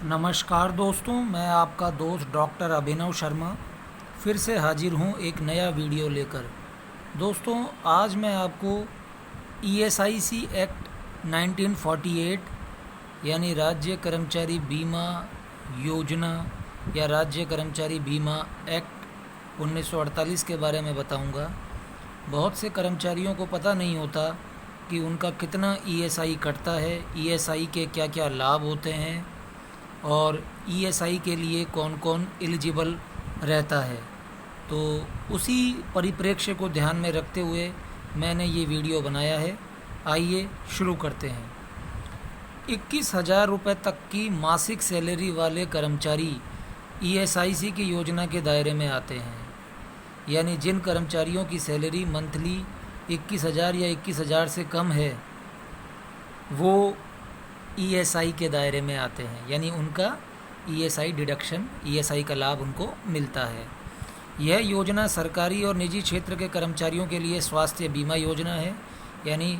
नमस्कार दोस्तों, मैं आपका दोस्त डॉक्टर अभिनव शर्मा फिर से हाजिर हूँ एक नया वीडियो लेकर। दोस्तों, आज मैं आपको ईएसआईसी एक्ट 1948 यानी राज्य कर्मचारी बीमा योजना या राज्य कर्मचारी बीमा एक्ट 1948 के बारे में बताऊंगा। बहुत से कर्मचारियों को पता नहीं होता कि उनका कितना ईएसआई कटता है, ईएसआई के क्या क्या लाभ होते हैं और ईएसआई के लिए कौन कौन एलिजिबल रहता है। तो उसी परिप्रेक्ष्य को ध्यान में रखते हुए मैंने ये वीडियो बनाया है। आइए शुरू करते हैं। 21,000 रुपये तक की मासिक सैलरी वाले कर्मचारी ईएसआईसी की योजना के दायरे में आते हैं। यानी जिन कर्मचारियों की सैलरी मंथली 21,000 या 21,000 से कम है वो ईएसआई के दायरे में आते हैं, यानी उनका ईएसआई डिडक्शन, ईएसआई का लाभ उनको मिलता है। यह योजना सरकारी और निजी क्षेत्र के कर्मचारियों के लिए स्वास्थ्य बीमा योजना है, यानी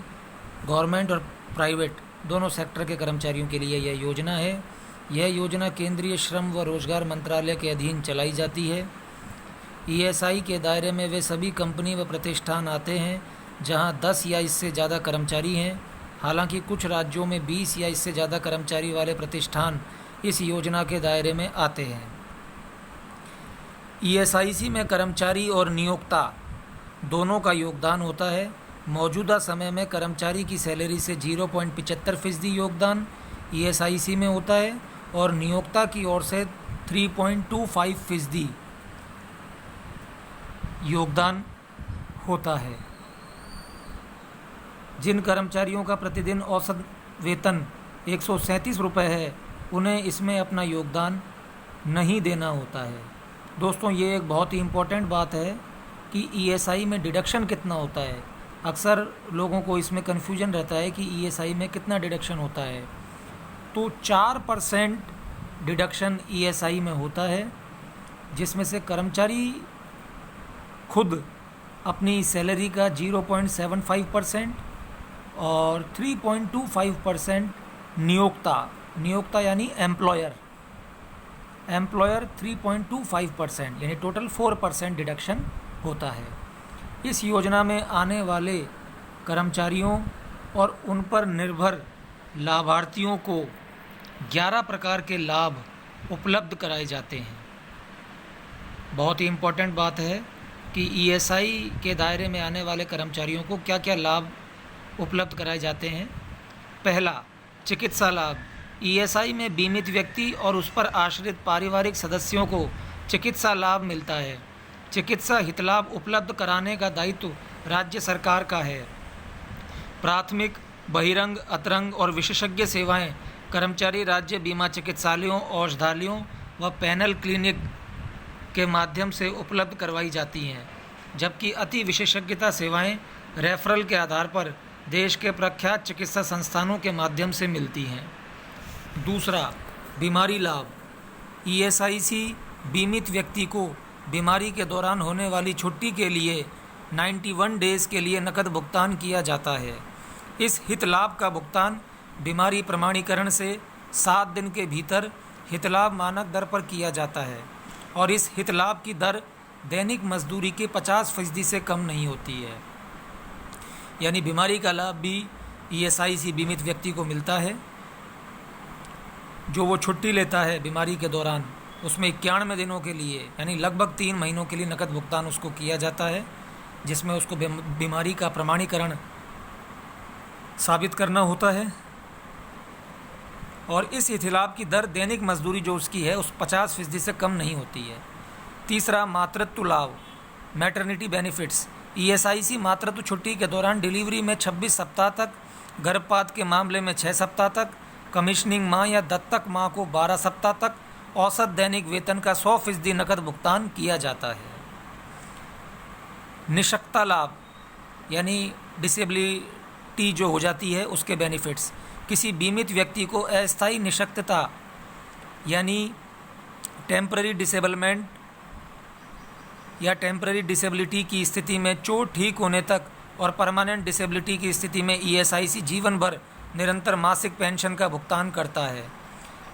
गवर्नमेंट और प्राइवेट दोनों सेक्टर के कर्मचारियों के लिए यह योजना है। यह योजना केंद्रीय श्रम व रोजगार मंत्रालय के अधीन चलाई जाती है। ईएसआई के दायरे में वे सभी कंपनी व प्रतिष्ठान आते हैं जहां 10 या इससे ज़्यादा कर्मचारी हैं। हालांकि कुछ राज्यों में 20 या इससे ज़्यादा कर्मचारी वाले प्रतिष्ठान इस योजना के दायरे में आते हैं। ईएसआईसी में कर्मचारी और नियोक्ता दोनों का योगदान होता है। मौजूदा समय में कर्मचारी की सैलरी से 0.75% योगदान ईएसआईसी में होता है और नियोक्ता की ओर से 3.25% योगदान होता है। जिन कर्मचारियों का प्रतिदिन औसत वेतन 137 रुपये है उन्हें इसमें अपना योगदान नहीं देना होता है। दोस्तों, ये एक बहुत ही इम्पोर्टेंट बात है कि ईएसआई में डिडक्शन कितना होता है। अक्सर लोगों को इसमें कन्फ्यूजन रहता है कि ईएसआई में कितना डिडक्शन होता है। तो 4% डिडक्शन ईएसआई में होता है, जिसमें से कर्मचारी खुद अपनी सैलरी का 0.75% और 3.25% नियोक्ता यानी एम्प्लॉयर 3.25% यानी टोटल 4% डिडक्शन होता है। इस योजना में आने वाले कर्मचारियों और उन पर निर्भर लाभार्थियों को 11 प्रकार के लाभ उपलब्ध कराए जाते हैं। बहुत ही इम्पोर्टेंट बात है कि ईएसआई के दायरे में आने वाले कर्मचारियों को क्या क्या लाभ उपलब्ध कराए जाते हैं। पहला, चिकित्सा लाभ। ईएसआई में बीमित व्यक्ति और उस पर आश्रित पारिवारिक सदस्यों को चिकित्सा लाभ मिलता है। चिकित्सा हितलाभ उपलब्ध कराने का दायित्व राज्य सरकार का है। प्राथमिक, बहिरंग, अतरंग और विशेषज्ञ सेवाएं कर्मचारी राज्य बीमा चिकित्सालयों, औषधालयों व पैनल क्लिनिक के माध्यम से उपलब्ध करवाई जाती हैं, जबकि अति विशेषज्ञता सेवाएं रेफरल के आधार पर देश के प्रख्यात चिकित्सा संस्थानों के माध्यम से मिलती हैं। दूसरा, बीमारी लाभ। ईएसआईसी बीमित व्यक्ति को बीमारी के दौरान होने वाली छुट्टी के लिए 91 डेज़ के लिए नकद भुगतान किया जाता है। इस हित लाभ का भुगतान बीमारी प्रमाणीकरण से 7 दिन के भीतर हितलाभ मानक दर पर किया जाता है और इस हित लाभ की दर दैनिक मजदूरी के 50% से कम नहीं होती है। यानी बीमारी का लाभ भी ईएसआईसी बीमित व्यक्ति को मिलता है। जो वो छुट्टी लेता है बीमारी के दौरान, उसमें 91 दिनों के लिए यानी लगभग 3 महीनों के लिए नकद भुगतान उसको किया जाता है, जिसमें उसको बीमारी का प्रमाणीकरण साबित करना होता है और इस हितलाभ की दर दैनिक मजदूरी जो उसकी है उस 50% से कम नहीं होती है। तीसरा, मातृत्व लाभ, मैटरनिटी बेनिफिट्स। ईएसआईसी मातृत्व छुट्टी के दौरान डिलीवरी में 26 सप्ताह तक, गर्भपात के मामले में 6 सप्ताह तक, कमीशनिंग माँ या दत्तक माँ को 12 सप्ताह तक औसत दैनिक वेतन का 100% नकद भुगतान किया जाता है। निशक्ता लाभ यानी डिसेबिलिटी जो हो जाती है उसके बेनिफिट्स। किसी बीमित व्यक्ति को अस्थायी निशक्तता यानी टेम्पररी डिसेबलमेंट या टेम्पररी डिसेबिलिटी की स्थिति में चोट ठीक होने तक और परमानेंट डिसेबिलिटी की स्थिति में ईएसआईसी जीवन भर निरंतर मासिक पेंशन का भुगतान करता है।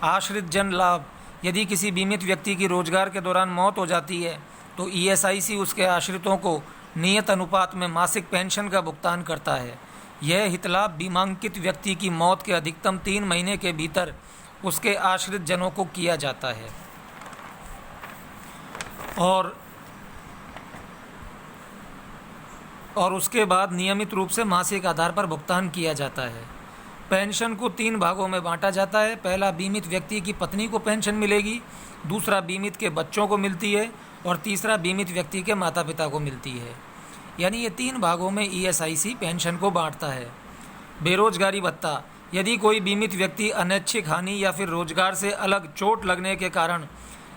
आश्रित जन लाभ, यदि किसी बीमित व्यक्ति की रोजगार के दौरान मौत हो जाती है तो ईएसआईसी उसके आश्रितों को नियत अनुपात में मासिक पेंशन का भुगतान करता है। यह हितलाभ बीमांकित व्यक्ति की मौत के अधिकतम 3 महीने के भीतर उसके आश्रित जनों को किया जाता है और उसके बाद नियमित रूप से मासिक आधार पर भुगतान किया जाता है। पेंशन को 3 भागों में बांटा जाता है। पहला, बीमित व्यक्ति की पत्नी को पेंशन मिलेगी, दूसरा बीमित के बच्चों को मिलती है और तीसरा बीमित व्यक्ति के माता पिता को मिलती है। यानी ये 3 भागों में ईएसआईसी पेंशन को बांटता है। बेरोजगारी भत्ता, यदि कोई बीमित व्यक्ति अनैच्छिक हानि या फिर रोजगार से अलग चोट लगने के कारण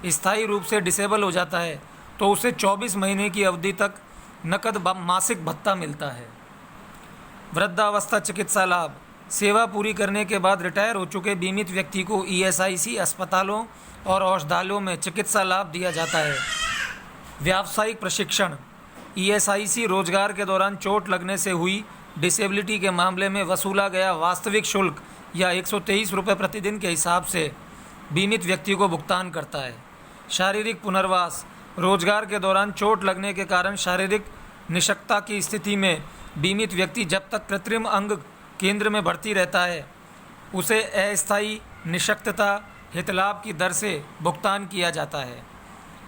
स्थायी रूप से डिसेबल हो जाता है तो उसे 24 महीने की अवधि तक नकद मासिक भत्ता मिलता है। वृद्धावस्था चिकित्सा लाभ, सेवा पूरी करने के बाद रिटायर हो चुके बीमित व्यक्ति को ईएसआईसी अस्पतालों और औषधालयों में चिकित्सा लाभ दिया जाता है। व्यावसायिक प्रशिक्षण, ईएसआईसी रोजगार के दौरान चोट लगने से हुई डिसेबिलिटी के मामले में वसूला गया वास्तविक शुल्क या 123 रुपये प्रतिदिन के हिसाब से बीमित व्यक्ति को भुगतान करता है। शारीरिक पुनर्वास, रोजगार के दौरान चोट लगने के कारण शारीरिक निशक्तता की स्थिति में बीमित व्यक्ति जब तक कृत्रिम अंग केंद्र में भर्ती रहता है उसे अस्थायी निशक्तता हितलाभ की दर से भुगतान किया जाता है।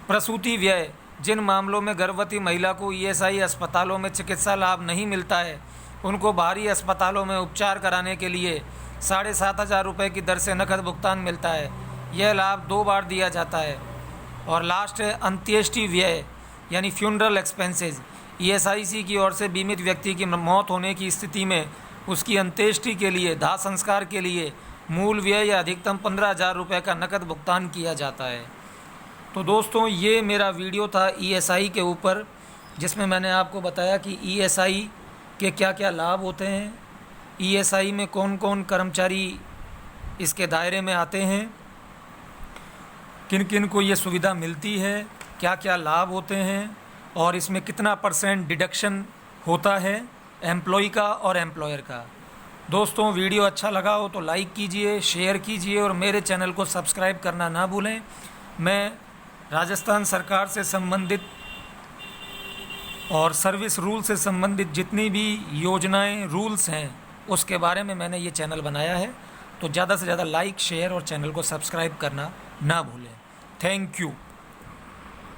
प्रसूति व्यय, जिन मामलों में गर्भवती महिला को ईएसआई अस्पतालों में चिकित्सा लाभ नहीं मिलता है उनको बाहरी अस्पतालों में उपचार कराने के लिए 7,500 रुपये की दर से नकद भुगतान मिलता है। यह लाभ 2 बार दिया जाता है। और लास्ट है अंत्येष्टि व्यय यानी फ्यूनरल एक्सपेंसेस। ईएसआईसी की ओर से बीमित व्यक्ति की मौत होने की स्थिति में उसकी अंत्येष्टि के लिए दाह संस्कार के लिए मूल व्यय या अधिकतम 15,000 रुपये का नकद भुगतान किया जाता है। तो दोस्तों, ये मेरा वीडियो था ईएसआई के ऊपर, जिसमें मैंने आपको बताया कि ईएसआई के क्या क्या लाभ होते हैं, ईएसआई में कौन कौन कर्मचारी इसके दायरे में आते हैं, किन किन को ये सुविधा मिलती है, क्या क्या लाभ होते हैं और इसमें कितना % डिडक्शन होता है एम्प्लॉय का और एम्प्लॉयर का। दोस्तों, वीडियो अच्छा लगा हो तो लाइक कीजिए, शेयर कीजिए और मेरे चैनल को सब्सक्राइब करना ना भूलें। मैं राजस्थान सरकार से संबंधित और सर्विस रूल से संबंधित जितनी भी योजनाएं, रूल्स हैं उसके बारे में मैंने ये चैनल बनाया है। तो ज़्यादा से ज़्यादा लाइक, शेयर और चैनल को सब्सक्राइब करना ना भूलें। Thank you.